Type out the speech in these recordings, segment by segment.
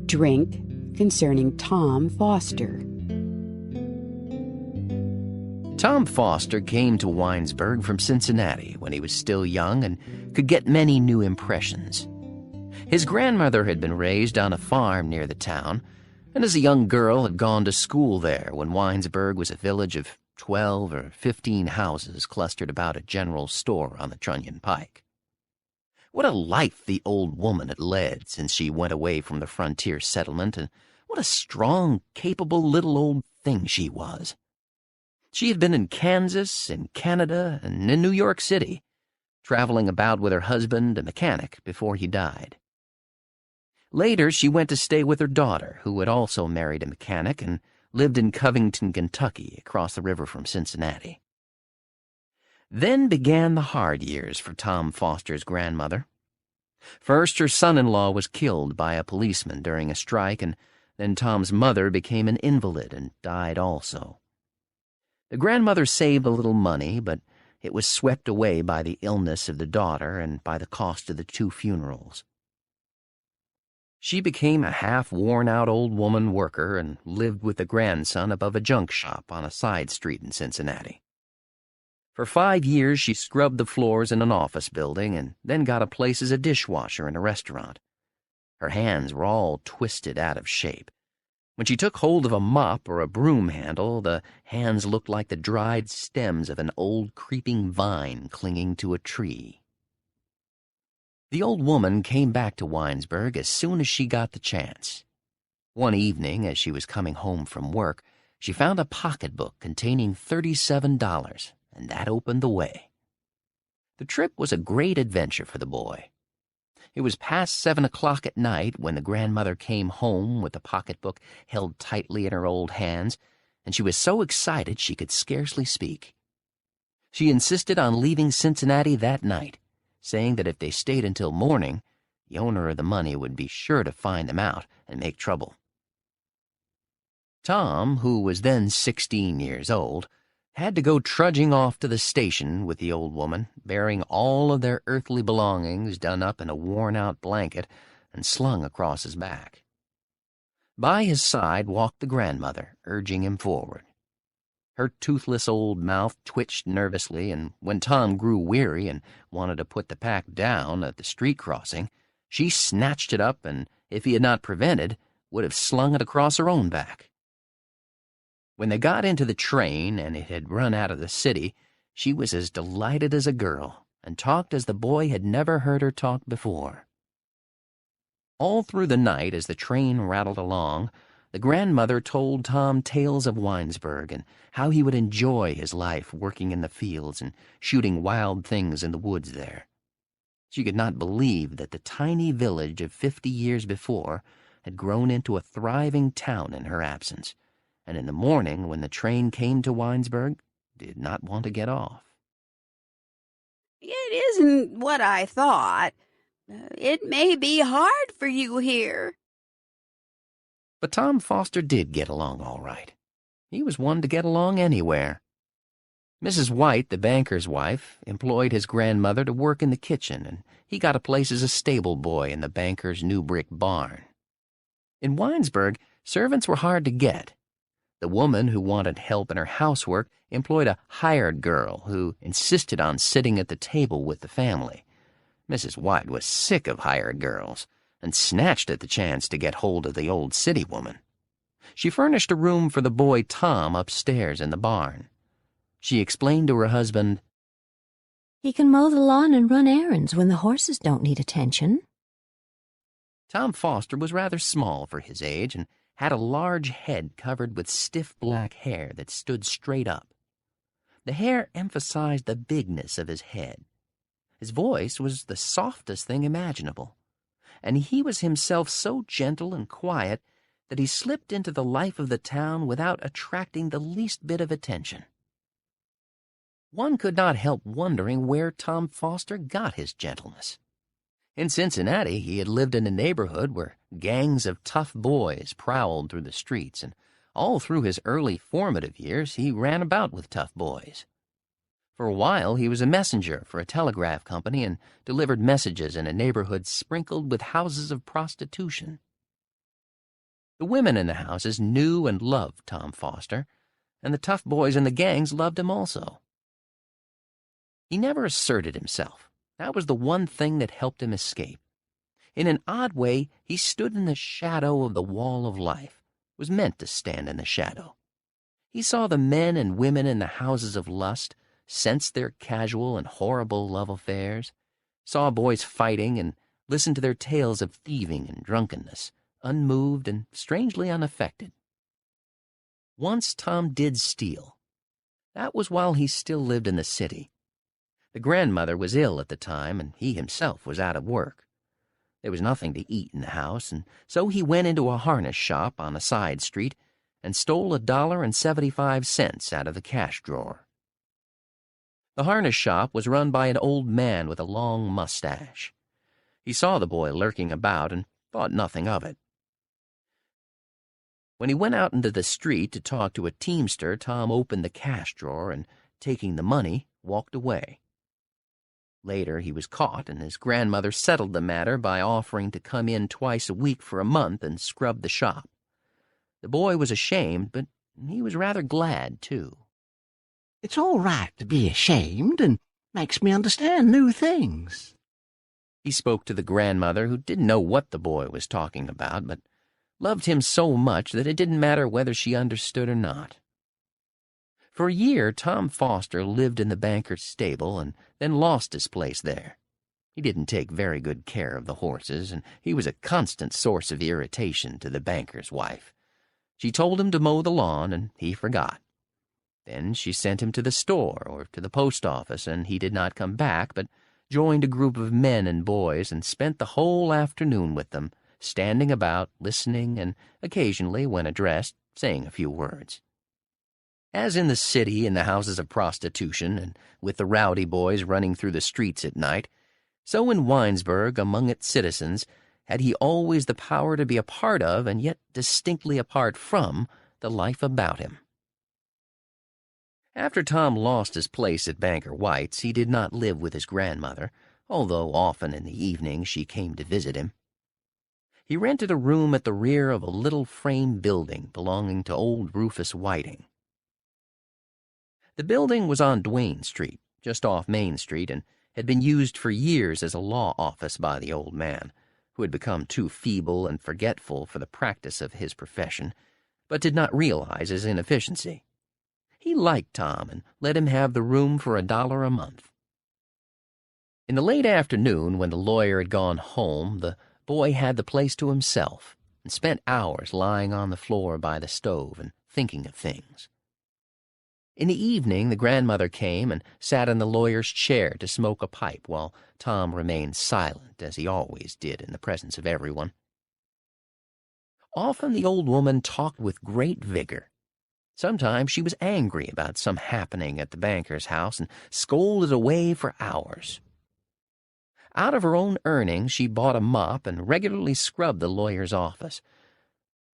Drink concerning Tom Foster. Tom Foster came to Winesburg from Cincinnati when he was still young and could get many new impressions. His grandmother had been raised on a farm near the town, and as a young girl had gone to school there when Winesburg was a village of 12 or 15 houses clustered about a general store on the Trunion Pike. What a life the old woman had led since she went away from the frontier settlement, and what a strong, capable little old thing she was. She had been in Kansas, in Canada, and in New York City, traveling about with her husband, a mechanic, before he died. Later, she went to stay with her daughter, who had also married a mechanic and lived in Covington, Kentucky, across the river from Cincinnati. Then began the hard years for Tom Foster's grandmother. First, her son-in-law was killed by a policeman during a strike, and then Tom's mother became an invalid and died also. The grandmother saved a little money, but it was swept away by the illness of the daughter and by the cost of the 2 funerals. She became a half-worn-out old woman worker and lived with the grandson above a junk shop on a side street in Cincinnati. For 5 years, she scrubbed the floors in an office building and then got a place as a dishwasher in a restaurant. Her hands were all twisted out of shape. When she took hold of a mop or a broom handle, the hands looked like the dried stems of an old creeping vine clinging to a tree. The old woman came back to Winesburg as soon as she got the chance. One evening, as she was coming home from work, she found a pocketbook containing $37, and that opened the way. The trip was a great adventure for the boy. It was past 7 o'clock at night when the grandmother came home with the pocketbook held tightly in her old hands, and she was so excited she could scarcely speak. She insisted on leaving Cincinnati that night, saying that if they stayed until morning, the owner of the money would be sure to find them out and make trouble. Tom, who was then 16 years old, had to go trudging off to the station with the old woman, bearing all of their earthly belongings done up in a worn-out blanket and slung across his back. By his side walked the grandmother, urging him forward. Her toothless old mouth twitched nervously, and when Tom grew weary and wanted to put the pack down at the street crossing, she snatched it up and, if he had not prevented, would have slung it across her own back. When they got into the train and it had run out of the city, she was as delighted as a girl and talked as the boy had never heard her talk before. All through the night, as the train rattled along, the grandmother told Tom tales of Winesburg and how he would enjoy his life working in the fields and shooting wild things in the woods there. She could not believe that the tiny village of 50 years before had grown into a thriving town in her absence, and in the morning, when the train came to Winesburg, did not want to get off. "It isn't what I thought. It may be hard for you here." But Tom Foster did get along all right. He was one to get along anywhere. Mrs. White, the banker's wife, employed his grandmother to work in the kitchen, and he got a place as a stable boy in the banker's new brick barn. In Winesburg, servants were hard to get. The woman who wanted help in her housework employed a hired girl who insisted on sitting at the table with the family. Mrs. White was sick of hired girls and snatched at the chance to get hold of the old city woman. She furnished a room for the boy Tom upstairs in the barn. She explained to her husband, "He can mow the lawn and run errands when the horses don't need attention." Tom Foster was rather small for his age and had a large head covered with stiff black hair that stood straight up. The hair emphasized the bigness of his head. His voice was the softest thing imaginable, and he was himself so gentle and quiet that he slipped into the life of the town without attracting the least bit of attention. One could not help wondering where Tom Foster got his gentleness. In Cincinnati, he had lived in a neighborhood where gangs of tough boys prowled through the streets, and all through his early formative years he ran about with tough boys. For a while, he was a messenger for a telegraph company and delivered messages in a neighborhood sprinkled with houses of prostitution. The women in the houses knew and loved Tom Foster, and the tough boys in the gangs loved him also. He never asserted himself. That was the one thing that helped him escape. In an odd way, he stood in the shadow of the wall of life, was meant to stand in the shadow. He saw the men and women in the houses of lust, sensed their casual and horrible love affairs, saw boys fighting, and listened to their tales of thieving and drunkenness, unmoved and strangely unaffected. Once Tom did steal. That was while he still lived in the city. The grandmother was ill at the time, and he himself was out of work. There was nothing to eat in the house, and so he went into a harness shop on a side street and stole $1.75 out of the cash drawer. The harness shop was run by an old man with a long mustache. He saw the boy lurking about and thought nothing of it. When he went out into the street to talk to a teamster, Tom opened the cash drawer and, taking the money, walked away. Later, he was caught, and his grandmother settled the matter by offering to come in twice a week for a month and scrub the shop. The boy was ashamed, but he was rather glad, too. It's all right to be ashamed and makes me understand new things. He spoke to the grandmother, who didn't know what the boy was talking about, but loved him so much that it didn't matter whether she understood or not. For a year, Tom Foster lived in the banker's stable and then lost his place there. He didn't take very good care of the horses, and he was a constant source of irritation to the banker's wife. She told him to mow the lawn, and he forgot. Then she sent him to the store or to the post office, and he did not come back, but joined a group of men and boys and spent the whole afternoon with them, standing about, listening, and occasionally, when addressed, saying a few words. As in the city, in the houses of prostitution, and with the rowdy boys running through the streets at night, so in Winesburg, among its citizens, had he always the power to be a part of, and yet distinctly apart from, the life about him. After Tom lost his place at Banker White's, he did not live with his grandmother, although often in the evening she came to visit him. He rented a room at the rear of a little frame building belonging to old Rufus Whiting. The building was on Duane Street, just off Main Street, and had been used for years as a law office by the old man, who had become too feeble and forgetful for the practice of his profession, but did not realize his inefficiency. He liked Tom and let him have the room for $1 a month. In the late afternoon, when the lawyer had gone home, the boy had the place to himself and spent hours lying on the floor by the stove and thinking of things. In the evening, the grandmother came and sat in the lawyer's chair to smoke a pipe while Tom remained silent, as he always did in the presence of everyone. Often the old woman talked with great vigor. Sometimes she was angry about some happening at the banker's house and scolded away for hours. Out of her own earnings, she bought a mop and regularly scrubbed the lawyer's office.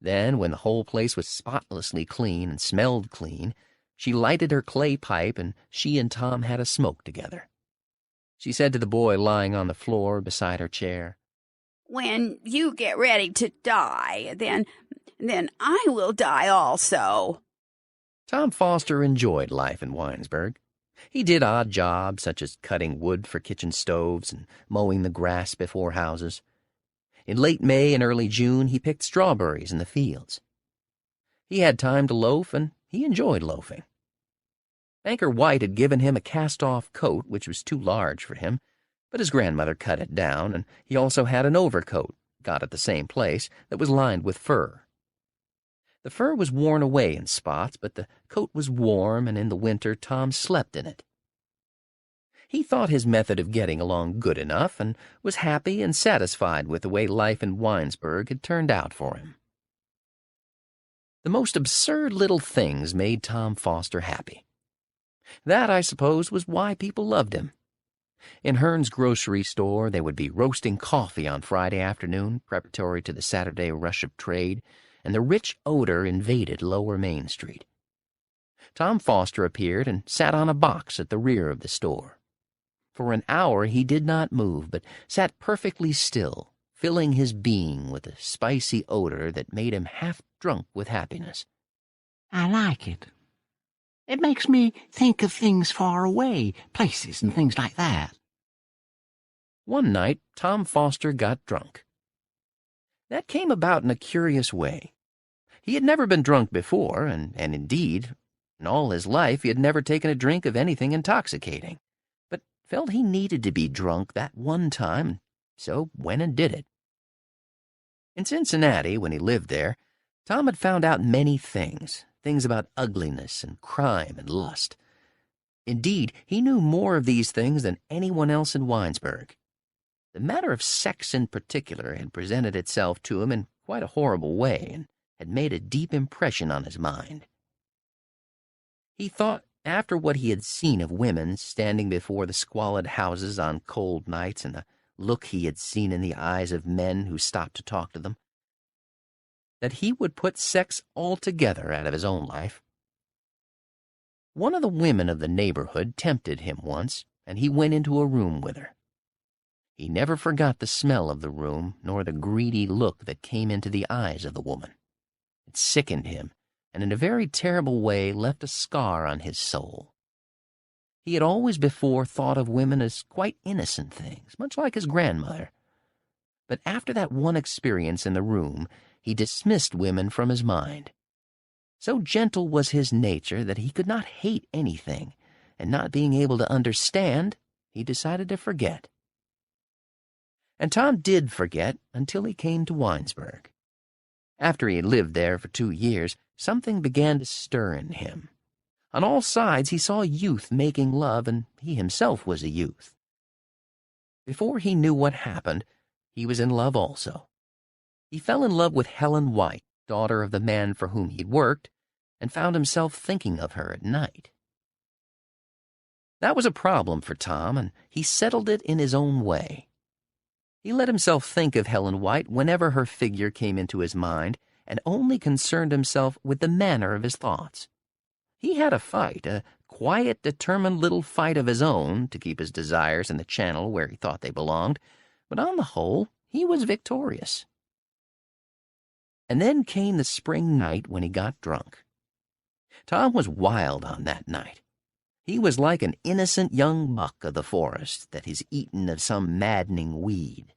Then, when the whole place was spotlessly clean and smelled clean, she lighted her clay pipe, and she and Tom had a smoke together. She said to the boy lying on the floor beside her chair, "When you get ready to die, then I will die also." Tom Foster enjoyed life in Winesburg. He did odd jobs, such as cutting wood for kitchen stoves and mowing the grass before houses. In late May and early June, he picked strawberries in the fields. He had time to loaf, and he enjoyed loafing. Banker White had given him a cast-off coat, which was too large for him, but his grandmother cut it down, and he also had an overcoat, got at the same place, that was lined with fur. The fur was worn away in spots, but the coat was warm, and in the winter Tom slept in it. He thought his method of getting along good enough, and was happy and satisfied with the way life in Winesburg had turned out for him. The most absurd little things made Tom Foster happy. That, I suppose, was why people loved him. In Hearn's grocery store, they would be roasting coffee on Friday afternoon, preparatory to the Saturday rush of trade, and the rich odor invaded Lower Main Street. Tom Foster appeared and sat on a box at the rear of the store. For an hour he did not move, but sat perfectly still, filling his being with a spicy odor that made him half drunk with happiness. I like it. It makes me think of things far away, places and things like that. One night, Tom Foster got drunk. That came about in a curious way. He had never been drunk before, and indeed, in all his life he had never taken a drink of anything intoxicating, but felt he needed to be drunk that one time, so went and did it. In Cincinnati, when he lived there, Tom had found out many things about ugliness and crime and lust. Indeed, he knew more of these things than anyone else in Winesburg. The matter of sex in particular had presented itself to him in quite a horrible way and had made a deep impression on his mind. He thought, after what he had seen of women standing before the squalid houses on cold nights and the look he had seen in the eyes of men who stopped to talk to them, that he would put sex altogether out of his own life. One of the women of the neighborhood tempted him once, and he went into a room with her. He never forgot the smell of the room, nor the greedy look that came into the eyes of the woman. It sickened him, and in a very terrible way left a scar on his soul. He had always before thought of women as quite innocent things, much like his grandmother. But after that one experience in the room, he dismissed women from his mind. So gentle was his nature that he could not hate anything, and not being able to understand, he decided to forget. And Tom did forget until he came to Winesburg. After he had lived there for 2 years, something began to stir in him. On all sides he saw youth making love, and he himself was a youth. Before he knew what happened, he was in love also. He fell in love with Helen White, daughter of the man for whom he'd worked, and found himself thinking of her at night. That was a problem for Tom, and he settled it in his own way. He let himself think of Helen White whenever her figure came into his mind, and only concerned himself with the manner of his thoughts. He had a fight, a quiet, determined little fight of his own to keep his desires in the channel where he thought they belonged, but on the whole, he was victorious. And then came the spring night when he got drunk. Tom was wild on that night. He was like an innocent young buck of the forest that has eaten of some maddening weed.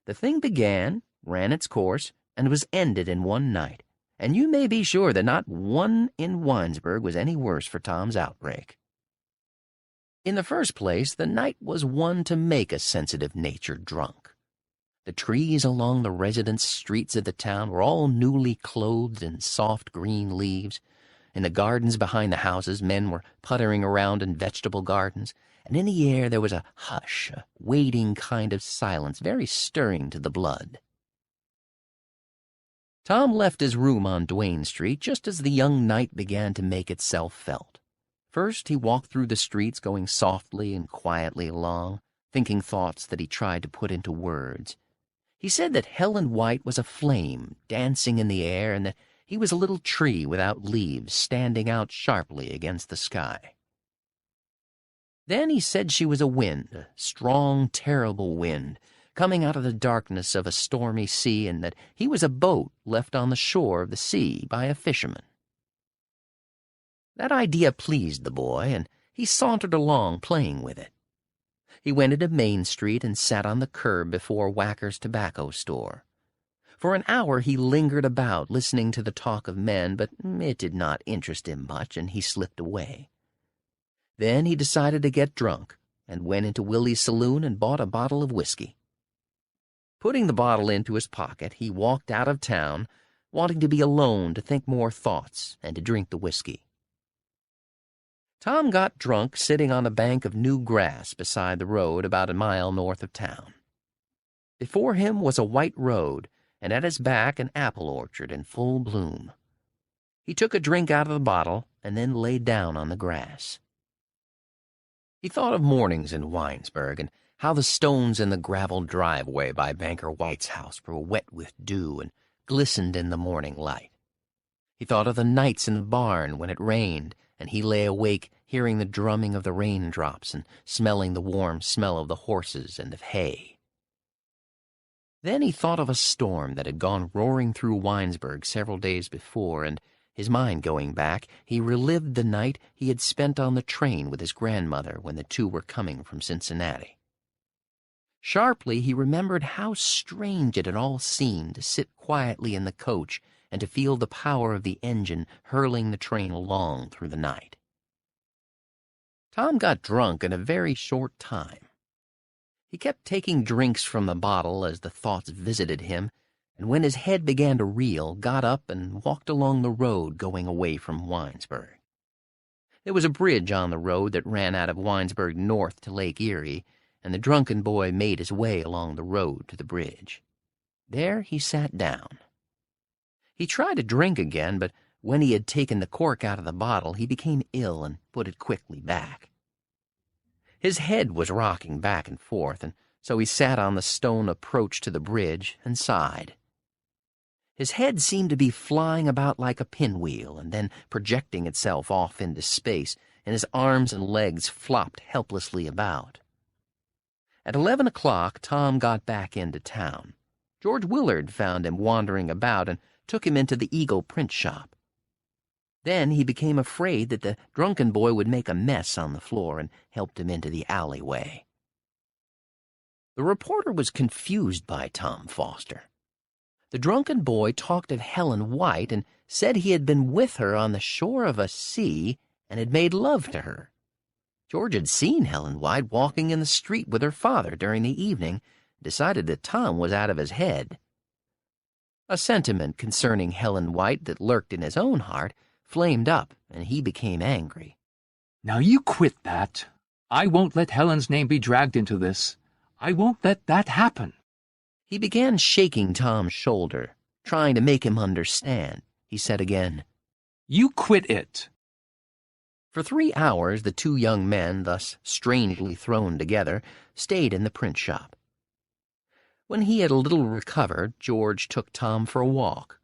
The thing began, ran its course, and was ended in one night, and you may be sure that not one in Winesburg was any worse for Tom's outbreak. In the first place, the night was one to make a sensitive nature drunk. The trees along the residence streets of the town were all newly clothed in soft green leaves. In the gardens behind the houses, men were puttering around in vegetable gardens, and in the air there was a hush, a waiting kind of silence, very stirring to the blood. Tom left his room on Duane Street just as the young night began to make itself felt. First he walked through the streets, going softly and quietly along, thinking thoughts that he tried to put into words. He said that Helen White was a flame dancing in the air, and that he was a little tree without leaves standing out sharply against the sky. Then he said she was a wind, a strong, terrible wind, coming out of the darkness of a stormy sea, and that he was a boat left on the shore of the sea by a fisherman. That idea pleased the boy, and he sauntered along playing with it. He went into Main Street and sat on the curb before Wacker's tobacco store. For an hour he lingered about, listening to the talk of men, but it did not interest him much, and he slipped away. Then he decided to get drunk, and went into Willie's saloon and bought a bottle of whiskey. Putting the bottle into his pocket, he walked out of town, wanting to be alone to think more thoughts and to drink the whiskey. Tom got drunk sitting on a bank of new grass beside the road about a mile north of town. Before him was a white road, and at his back an apple orchard in full bloom. He took a drink out of the bottle and then lay down on the grass. He thought of mornings in Winesburg and how the stones in the gravel driveway by Banker White's house were wet with dew and glistened in the morning light. He thought of the nights in the barn when it rained, and he lay awake hearing the drumming of the raindrops and smelling the warm smell of the horses and of hay. Then he thought of a storm that had gone roaring through Winesburg several days before, and, his mind going back, he relived the night he had spent on the train with his grandmother when the two were coming from Cincinnati. Sharply he remembered how strange it had all seemed to sit quietly in the coach and to feel the power of the engine hurling the train along through the night. Tom got drunk in a very short time. He kept taking drinks from the bottle as the thoughts visited him, and when his head began to reel, got up and walked along the road going away from Winesburg. There was a bridge on the road that ran out of Winesburg north to Lake Erie, and the drunken boy made his way along the road to the bridge. There he sat down. He tried to drink again, but when he had taken the cork out of the bottle, he became ill and put it quickly back. His head was rocking back and forth, and so he sat on the stone approach to the bridge and sighed. His head seemed to be flying about like a pinwheel and then projecting itself off into space, and his arms and legs flopped helplessly about. At 11 o'clock, Tom got back into town. George Willard found him wandering about and took him into the Eagle print shop. Then he became afraid that the drunken boy would make a mess on the floor and helped him into the alleyway. The reporter was confused by Tom Foster. The drunken boy talked of Helen White and said he had been with her on the shore of a sea and had made love to her. George had seen Helen White walking in the street with her father during the evening and decided that Tom was out of his head. A sentiment concerning Helen White that lurked in his own heart flamed up, and he became angry. Now you quit that. I won't let Helen's name be dragged into this. I won't let that happen. He began shaking Tom's shoulder, trying to make him understand. He said again, You quit it. For 3 hours, the two young men, thus strangely thrown together, stayed in the print shop. When he had a little recovered, George took Tom for a walk.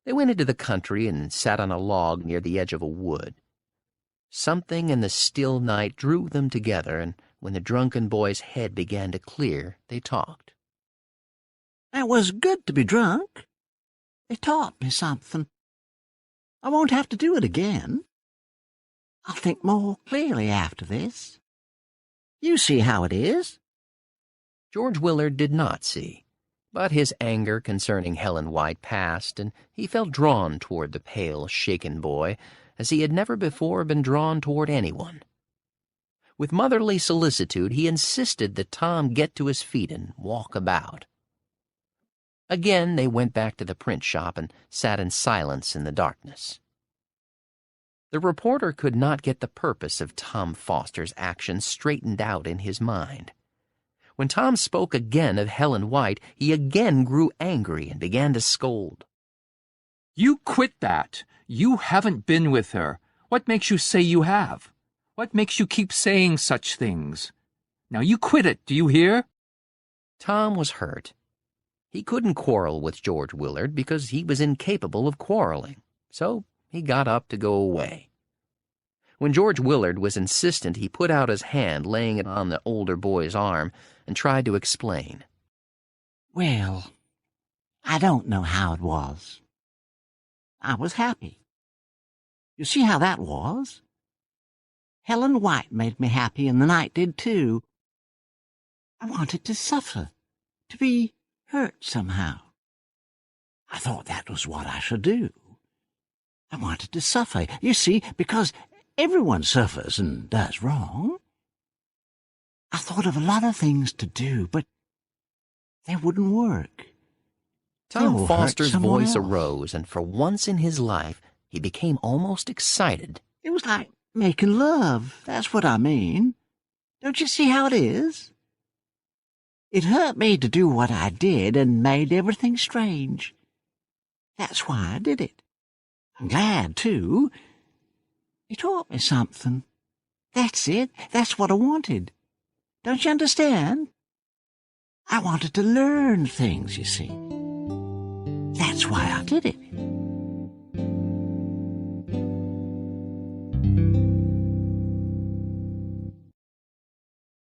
They went into the country and sat on a log near the edge of a wood. Something in the still night drew them together, and when the drunken boy's head began to clear, they talked. It was good to be drunk. It taught me something. I won't have to do it again. I'll think more clearly after this. You see how it is. George Willard did not see, but his anger concerning Helen White passed, and he felt drawn toward the pale, shaken boy, as he had never before been drawn toward anyone. With motherly solicitude, he insisted that Tom get to his feet and walk about. Again they went back to the print shop and sat in silence in the darkness. The reporter could not get the purpose of Tom Foster's action straightened out in his mind. When Tom spoke again of Helen White, he again grew angry and began to scold. You quit that. You haven't been with her. What makes you say you have? What makes you keep saying such things? Now you quit it, do you hear? Tom was hurt. He couldn't quarrel with George Willard because he was incapable of quarreling, so he got up to go away. When George Willard was insistent, he put out his hand, laying it on the older boy's arm, and tried to explain. Well, I don't know how it was. I was happy. You see how that was? Helen White made me happy, and the night did too. I wanted to suffer, to be hurt somehow. I thought that was what I should do. I wanted to suffer, you see, because everyone suffers and does wrong. I thought of a lot of things to do, but they wouldn't work. Tom Foster's voice arose, and for once in his life, he became almost excited. It was like making love, that's what I mean. Don't you see how it is? It hurt me to do what I did and made everything strange. That's why I did it. I'm glad, too. It taught me something. That's it. That's what I wanted. Don't you understand? I wanted to learn things, you see. That's why I did it.